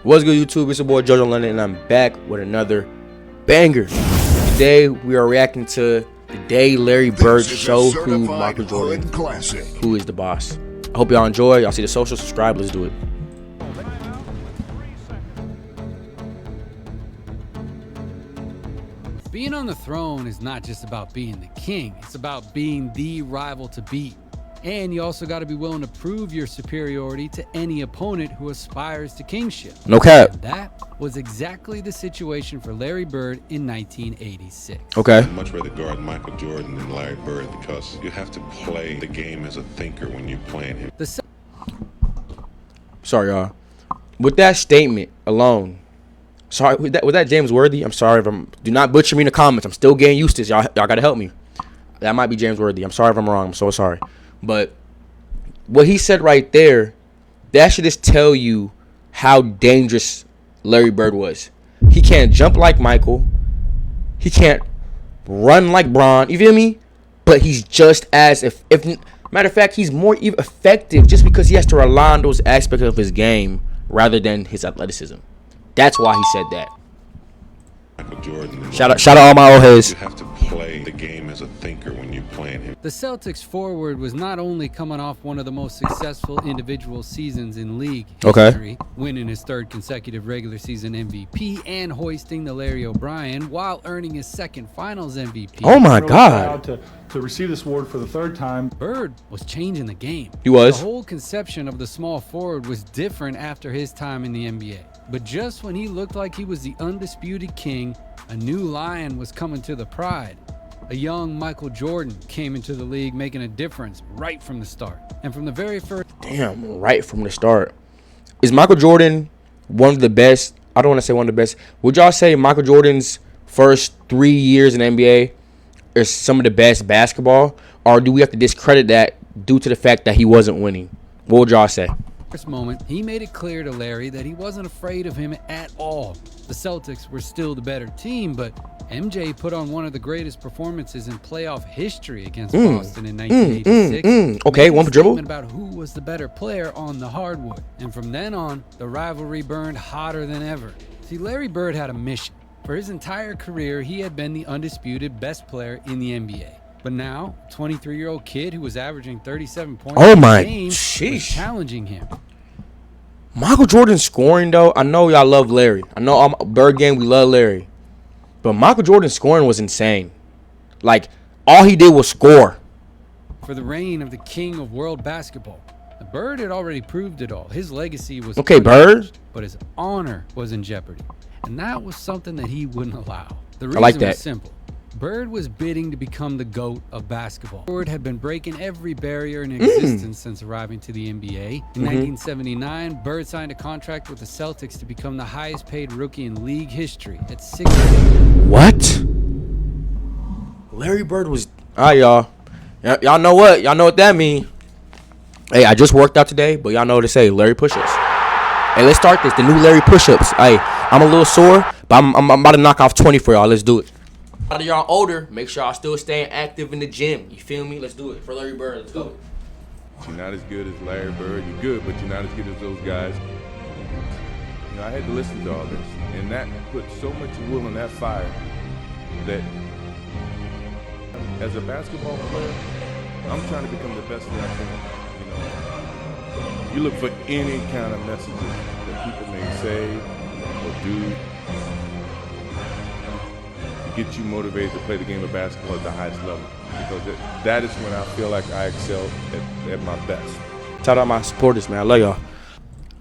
What's good, YouTube? It's your boy Jojo London, and I'm back with another banger. Today we are reacting to the day Larry Bird showed who Michael Jordan, who is the boss. I hope y'all enjoy. Y'all see the social, subscribe. Let's do it. Being on the throne is not just about being the king. It's about being the rival to beat. And you also got to be willing to prove your superiority to any opponent who aspires to kingship. No cap. And that was exactly the situation for Larry Bird in 1986. Okay. I'd much rather guard Michael Jordan than Larry Bird because you have to play the game as a thinker when you're playing him. Sorry, y'all. With that statement alone, sorry, was that James Worthy? I'm sorry if I'm. Do not butcher me in the comments. I'm still getting used to this. Y'all gotta help me. That might be James Worthy. I'm sorry if I'm wrong. I'm so sorry. But what he said right there, that should just tell you how dangerous Larry Bird was. He can't jump like Michael. He can't run like Bron. You feel me? But he's just as if matter of fact, he's more effective just because he has to rely on those aspects of his game rather than his athleticism. That's why he said that. Michael Jordan. Shout out all my old heads. You have to play the game as a thinker when you're playing him. The Celtics forward was not only coming off one of the most successful individual seasons in league history, winning his third consecutive regular season MVP and hoisting the Larry O'Brien while earning his second finals MVP. Oh my God. To receive this award for the third time. Bird was changing the game. He was. The whole conception of the small forward was different after his time in the NBA. But just when he looked like he was the undisputed king, a new lion was coming to the pride. A young Michael Jordan came into the league, making a difference right from the start. And from the very first... Damn, right from the start. Is Michael Jordan one of the best? I don't want to say one of the best. Would y'all say Michael Jordan's first 3 years in the NBA is some of the best basketball? Or do we have to discredit that due to the fact that he wasn't winning? What would y'all say? First moment, he made it clear to Larry that he wasn't afraid of him at all. The Celtics were still the better team, but MJ put on one of the greatest performances in playoff history against Boston in 1986. Okay, one for dribble. About who was the better player on the hardwood. And from then on, the rivalry burned hotter than ever. See, Larry Bird had a mission. For his entire career, he had been the undisputed best player in the NBA. But now, a 23-year-old kid who was averaging 37 points Oh my, a game was sheesh. challenging him. Michael Jordan scoring, though, I know y'all love Larry. I know Bird game, we love Larry. But Michael Jordan scoring was insane. Like, all he did was score. For the reign of the king of world basketball, the Bird had already proved it all. His legacy was Okay, Bird. but his honor was in jeopardy. And that was something that he wouldn't allow. The reason I like that. was simple. Bird was bidding to become the GOAT of basketball. Bird had been breaking every barrier in existence since arriving to the NBA. In 1979, Bird signed a contract with the Celtics to become the highest paid rookie in league history at 6. What? Larry Bird was... All right, y'all. Y'all know what? Y'all know what that mean. Hey, I just worked out today, but y'all know what to say. Larry push-ups. Hey, let's start this. The new Larry push-ups. Hey, I'm a little sore, but I'm about to knock off 20 for y'all. Let's do it. A lot of y'all older, make sure y'all still staying active in the gym. You feel me? Let's do it. For Larry Bird, let's go. You're not as good as Larry Bird. You're good, but you're not as good as those guys. You know, I had to listen to all this, and that put so much wool in that fire that as a basketball player, I'm trying to become the best that I can. You know, you look for any kind of messages that people may say or do to get you motivated to play the game of basketball at the highest level, because that is when I feel like I excel at my best. Shout out my supporters, man. I love y'all.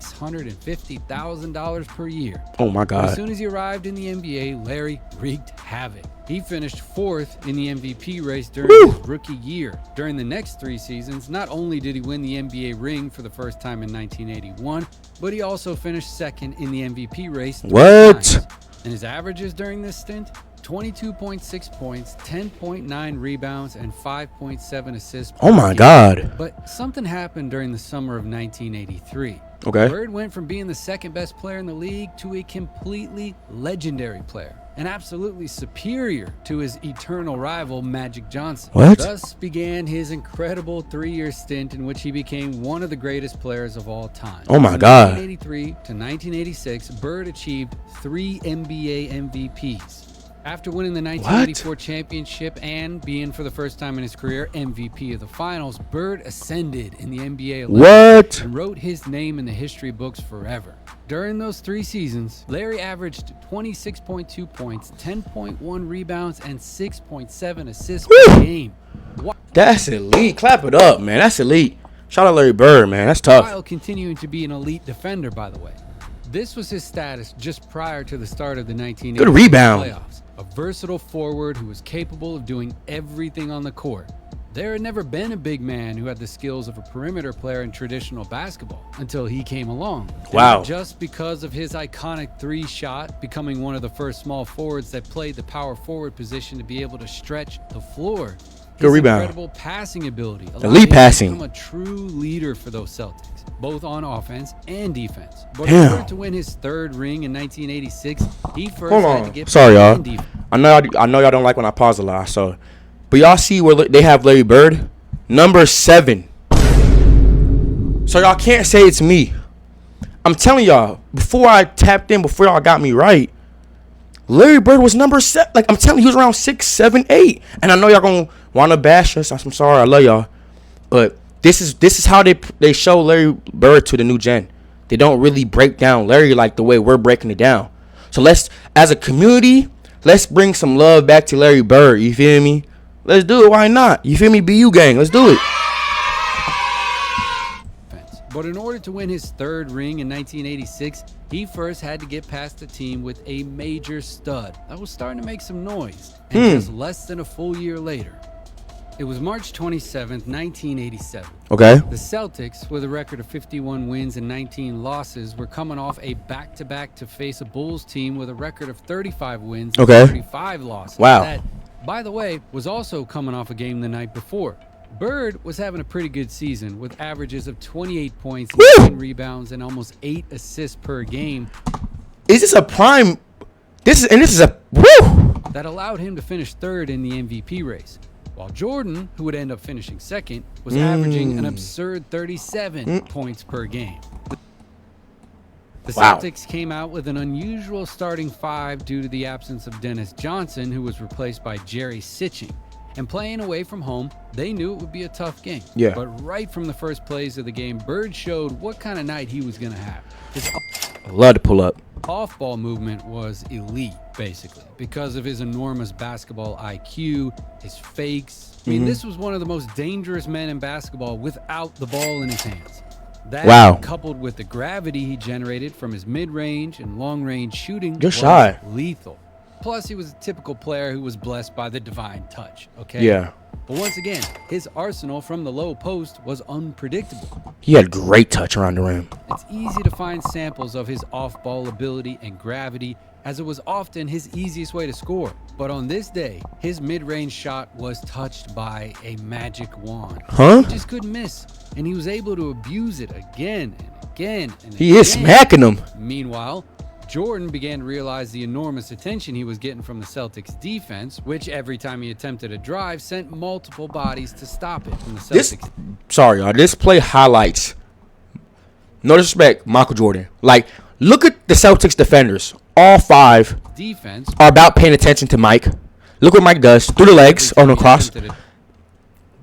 $150,000 per year. Oh my God. As soon as he arrived in the NBA, Larry wreaked havoc. He finished 4th in the MVP race during his rookie year. During the next 3 seasons, not only did he win the NBA ring for the first time in 1981, but he also finished 2nd in the MVP race 3 times. And his averages during this stint? 22.6 points, 10.9 rebounds, and 5.7 assists. Oh my God. But something happened during the summer of 1983. Okay. Bird went from being the second best player in the league to a completely legendary player, and absolutely superior to his eternal rival, Magic Johnson. What? Thus began his incredible 3-year stint in which he became one of the greatest players of all time. Oh my From God. 1983 to 1986, Bird achieved 3 NBA MVPs. After winning the 1984 championship and being, for the first time in his career, MVP of the finals, Bird ascended in the NBA What? and wrote his name in the history books forever. During those 3 seasons, Larry averaged 26.2 points, 10.1 rebounds, and 6.7 assists per game. That's elite. Clap it up, man. That's elite. Shout out Larry Bird, man. That's tough. While continuing to be an elite defender, by the way. This was his status just prior to the start of the 1980 Good rebound. playoffs. A versatile forward who was capable of doing everything on the court. There had never been a big man who had the skills of a perimeter player in traditional basketball until he came along. Wow. And just because of his iconic 3 shot, becoming one of the first small forwards that played the power forward position to be able to stretch the floor. Good rebound. Incredible passing ability. allowed Elite him to passing. become a true leader for those Celtics, both on offense and defense. But Damn. in order to win his 3rd ring in 1986, he first Hold had to on. get Sorry, back y'all. in defense. I know y'all don't like when I pause a lot. So, but y'all see where they have Larry Bird, number 7. So y'all can't say it's me. I'm telling y'all, before I tapped in, before y'all got me right, Larry Bird was number 7. Like, I'm telling you, he was around 6, 7, 8. And I know y'all gonna wanna bash us. I'm sorry, I love y'all. But this is how they show Larry Bird to the new gen. They don't really break down Larry like the way we're breaking it down. So let's, as a community, let's bring some love back to Larry Bird. You feel me? Let's do it. Why not? You feel me? BU gang. Let's do it. But in order to win his 3rd ring in 1986, he first had to get past a team with a major stud that was starting to make some noise. And just less than a full year later, it was March 27th, 1987. Okay. The Celtics, with a record of 51 wins and 19 losses, were coming off a back-to-back to face a Bulls team with a record of 35 wins and Okay. 35 losses. Wow. That, by the way, was also coming off a game the night before. Bird was having a pretty good season with averages of 28 points, 9 rebounds, and almost 8 assists per game. Is this a prime? This is a woo. That allowed him to finish 3rd in the MVP race. While Jordan, who would end up finishing 2nd, was averaging an absurd 37 points per game. The Wow. Celtics came out with an unusual starting 5 due to the absence of Dennis Johnson, who was replaced by Jerry Sitching. And playing away from home, they knew it would be a tough game. Yeah. But right from the first plays of the game, Bird showed what kind of night he was going to have. His I love to pull up. off-ball movement was elite, basically, because of his enormous basketball IQ, his fakes. I mean, this was one of the most dangerous men in basketball without the ball in his hands. That, Wow. coupled with the gravity he generated from his mid-range and long-range shooting, Good was shot. lethal. Plus, he was a typical player who was blessed by the divine touch, okay? Yeah. But once again, his arsenal from the low post was unpredictable. He had great touch around the rim. It's easy to find samples of his off-ball ability and gravity, as it was often his easiest way to score. But on this day, his mid-range shot was touched by a magic wand. Huh? He just couldn't miss, and he was able to abuse it again and again and He is again. smacking them. Meanwhile, Jordan began to realize the enormous attention he was getting from the Celtics defense, which every time he attempted a drive sent multiple bodies to stop it from the Celtics. Sorry, y'all. This play highlights, no disrespect, Michael Jordan. Like, look at the Celtics defenders. All 5 defense are about paying attention to Mike. Look what Mike does. Through the legs on the cross.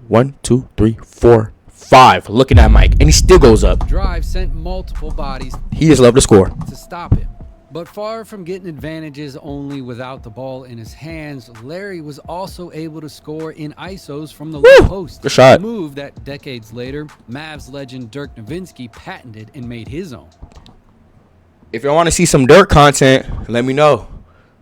1, 2, 3, 4, 5. Looking at Mike. And he still goes up. drive sent multiple bodies He just loved to score. to stop him. But far from getting advantages only without the ball in his hands, Larry was also able to score in ISOs from the low post. Good shot. A move that decades later, Mavs legend Dirk Nowitzki patented and made his own. If y'all want to see some Dirk content, let me know.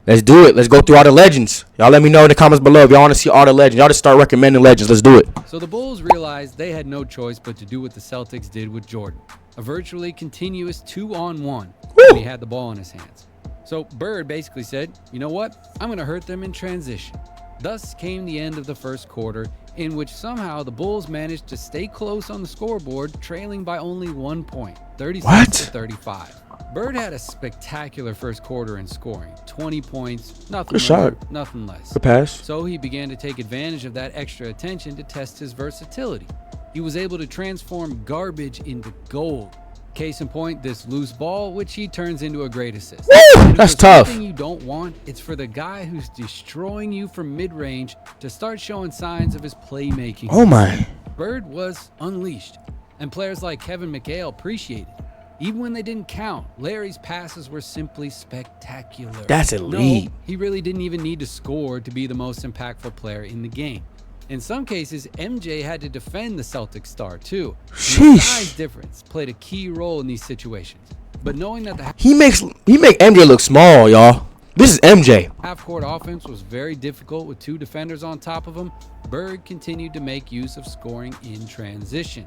Let's do it. Let's go through all the legends. Y'all let me know in the comments below if y'all want to see all the legends. Y'all just start recommending legends. Let's do it. So the Bulls realized they had no choice but to do what the Celtics did with Jordan. A virtually continuous 2-on-1 when he had the ball in his hands. So Bird basically said, you know what? I'm going to hurt them in transition. Thus came the end of the first quarter in which somehow the Bulls managed to stay close on the scoreboard, trailing by only 1 point, 36-35. Bird had a spectacular first quarter in scoring, 20 points, nothing more, nothing less. Good pass. So he began to take advantage of that extra attention to test his versatility. He was able to transform garbage into gold. Case in point, this loose ball, which he turns into a great assist. Woo! That's tough. Something you don't want, it's for the guy who's destroying you from mid-range to start showing signs of his playmaking. Oh my. Bird was unleashed, and players like Kevin McHale appreciated it. Even when they didn't count, Larry's passes were simply spectacular. That's elite. No, he really didn't even need to score to be the most impactful player in the game. In some cases, MJ had to defend the Celtics star too. The size difference played a key role in these situations. But knowing that he make MJ look small, y'all. This is MJ. Half-court offense was very difficult with 2 defenders on top of him, Bird continued to make use of scoring in transition.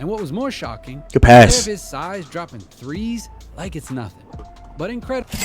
And what was more shocking, good pass. Of his size dropping threes like it's nothing. But incredibly,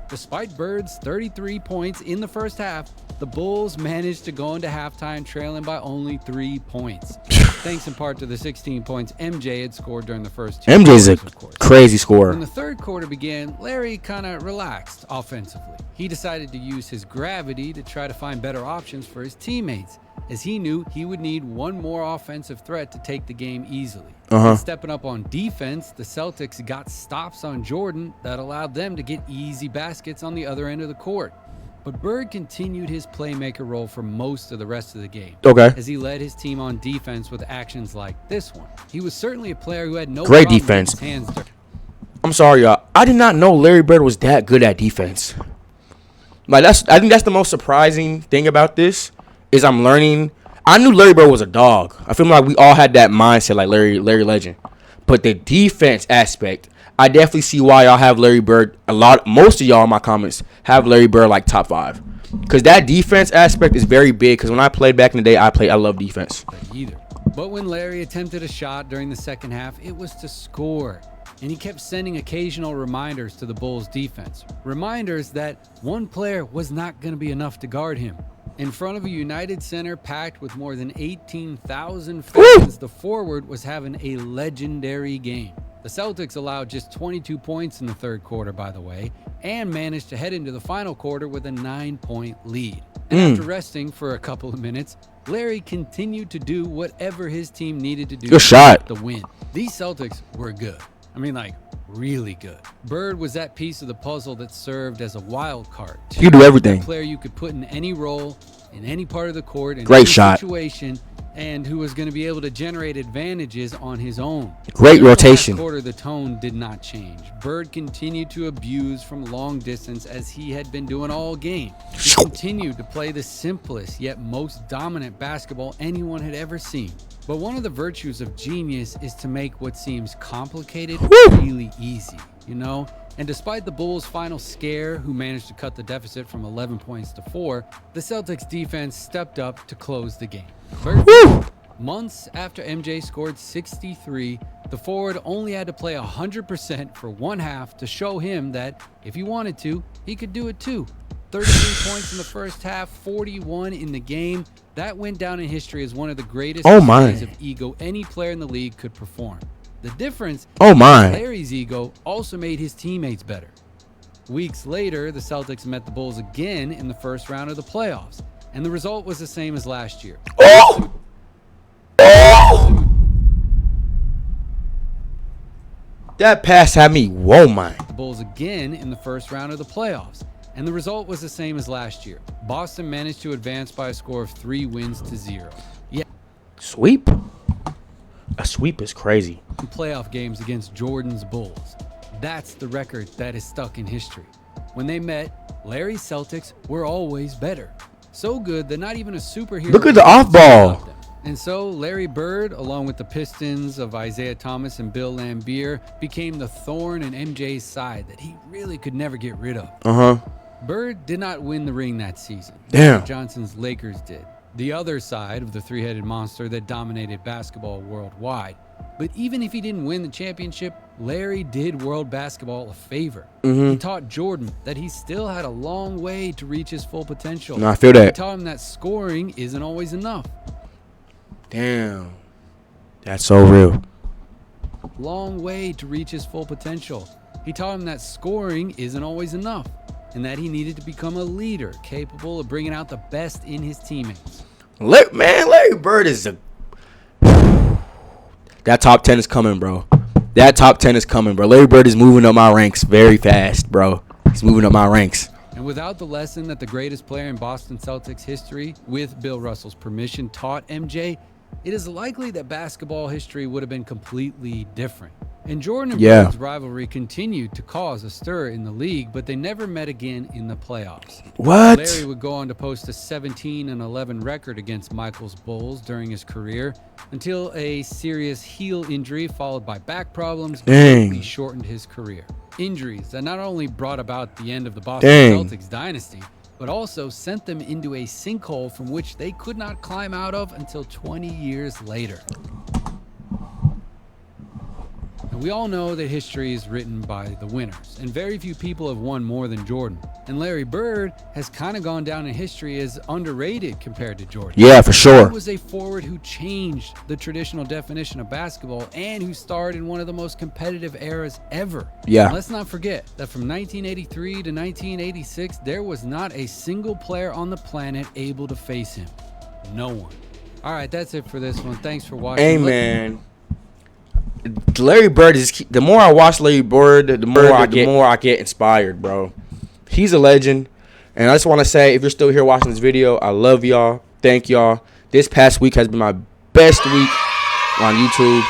despite Bird's 33 points in the first half, the Bulls managed to go into halftime trailing by only 3 points. Thanks in part to the 16 points MJ had scored during the first 2 MJ's quarters, a crazy scorer. When the third quarter began, Larry kind of relaxed offensively. He decided to use his gravity to try to find better options for his teammates, as he knew he would need one more offensive threat to take the game easily. Stepping up on defense, the Celtics got stops on Jordan that allowed them to get easy baskets on the other end of the court. But Bird continued his playmaker role for most of the rest of the game. As he led his team on defense with actions like this one. He was certainly a player who had no great problem defense. with his hands. I'm sorry, y'all. I did not know Larry Bird was that good at defense. Like I think that's the most surprising thing about this is I'm learning. I knew Larry Bird was a dog. I feel like we all had that mindset, like Larry Legend. But the defense aspect, I definitely see why y'all have Larry Bird. Most of y'all in my comments have Larry Bird like top 5, because that defense aspect is very big. Because when I played back in the day, I love defense. But when Larry attempted a shot during the second half, it was to score. And he kept sending occasional reminders to the Bulls defense. Reminders that one player was not going to be enough to guard him. In front of a United Center packed with more than 18,000 fans, the forward was having a legendary game. The Celtics allowed just 22 points in the third quarter, by the way, and managed to head into the final quarter with a 9-point lead. And after resting for a couple of minutes, Larry continued to do whatever his team needed to do Good shot. to win. These Celtics were good. I mean, like, really good. Bird was that piece of the puzzle that served as a wild card. You do everything. A player you could put in any role, in any part of the court, in great any shot situation, and who was going to be able to generate advantages on his own. Great rotation. In the last quarter, the tone did not change. Bird continued to abuse from long distance as he had been doing all game. He continued to play the simplest yet most dominant basketball anyone had ever seen. But one of the virtues of genius is to make what seems complicated really easy, you know? And despite the Bulls' final scare, who managed to cut the deficit from 11 points to 4, the Celtics defense stepped up to close the game. Months after MJ scored 63, the forward only had to play 100% for one half to show him that if he wanted to, he could do it too. 33 points in the first half, 41 in the game. That went down in history as one of the greatest displays of ego any player in the league could perform. The difference is Larry's ego also made his teammates better. Weeks later, the Celtics met the Bulls again in the first round of the playoffs, and the result was the same as last year. That pass had me, whoa, man. The Bulls again in the first round of the playoffs, and the result was the same as last year. Boston managed to advance by a score of 3-0. Yeah. Sweep? A sweep is crazy. Playoff games against Jordan's Bulls. That's the record that is stuck in history. When they met, Larry's Celtics were always better. So good that not even a superhero. Look at the off ball. And so Larry Bird, along with the Pistons of Isaiah Thomas and Bill Laimbeer, became the thorn in MJ's side that he really could never get rid of. Bird did not win the ring that season. Damn. Johnson's Lakers did. The other side of the three-headed monster that dominated basketball worldwide. But even if he didn't win the championship, Larry did world basketball a favor. Mm-hmm. He taught Jordan that he still had a long way to reach his full potential. No, I feel He that. taught him that scoring isn't always enough. Damn. That's so real. Long way to reach his full potential. He taught him that scoring isn't always enough, and that he needed to become a leader capable of bringing out the best in his teammates. Larry Bird is a... That top 10 is coming, bro. That top 10 is coming, bro. Larry Bird is moving up my ranks very fast, bro. He's moving up my ranks. And without the lesson that the greatest player in Boston Celtics history, with Bill Russell's permission, taught MJ, it is likely that basketball history would have been completely different. And Jordan and Bird's rivalry continued to cause a stir in the league, but they never met again in the playoffs. What? Larry would go on to post a 17-11 record against Michael's Bulls during his career until a serious heel injury followed by back problems completely shortened his career. Injuries that not only brought about the end of the Boston Celtics dynasty, but also sent them into a sinkhole from which they could not climb out of until 20 years later. And we all know that history is written by the winners, and very few people have won more than Jordan. And Larry Bird has kind of gone down in history as underrated compared to Jordan. Yeah, for sure. He was a forward who changed the traditional definition of basketball and who starred in one of the most competitive eras ever. Yeah. And let's not forget that from 1983 to 1986, there was not a single player on the planet able to face him. No one. All right, that's it for this one. Thanks for watching. Hey, man. Larry Bird is... The more I watch Larry Bird, the more I get inspired, bro. He's a legend. And I just want to say, if you're still here watching this video, I love y'all. Thank y'all. This past week has been my best week on YouTube.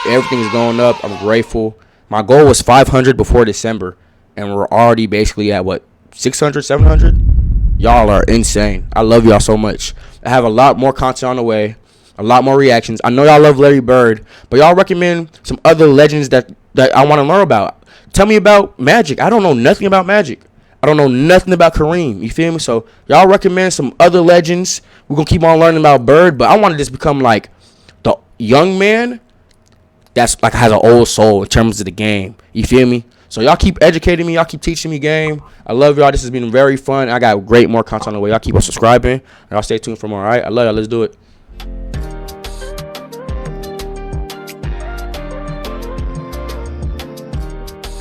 Everything is going up. I'm grateful. My goal was 500 before December. And we're already basically at, what, 600, 700? Y'all are insane. I love y'all so much. I have a lot more content on the way. A lot more reactions. I know y'all love Larry Bird, but y'all recommend some other legends that I want to learn about. Tell me about Magic. I don't know nothing about Magic. I don't know nothing about Kareem. You feel me? So y'all recommend some other legends. We're going to keep on learning about Bird, but I want to just become like the young man that's like has an old soul in terms of the game. You feel me? So y'all keep educating me. Y'all keep teaching me game. I love y'all. This has been very fun. I got great more content on the way. Y'all keep on subscribing. And y'all stay tuned for more. All right? I love y'all. Let's do it.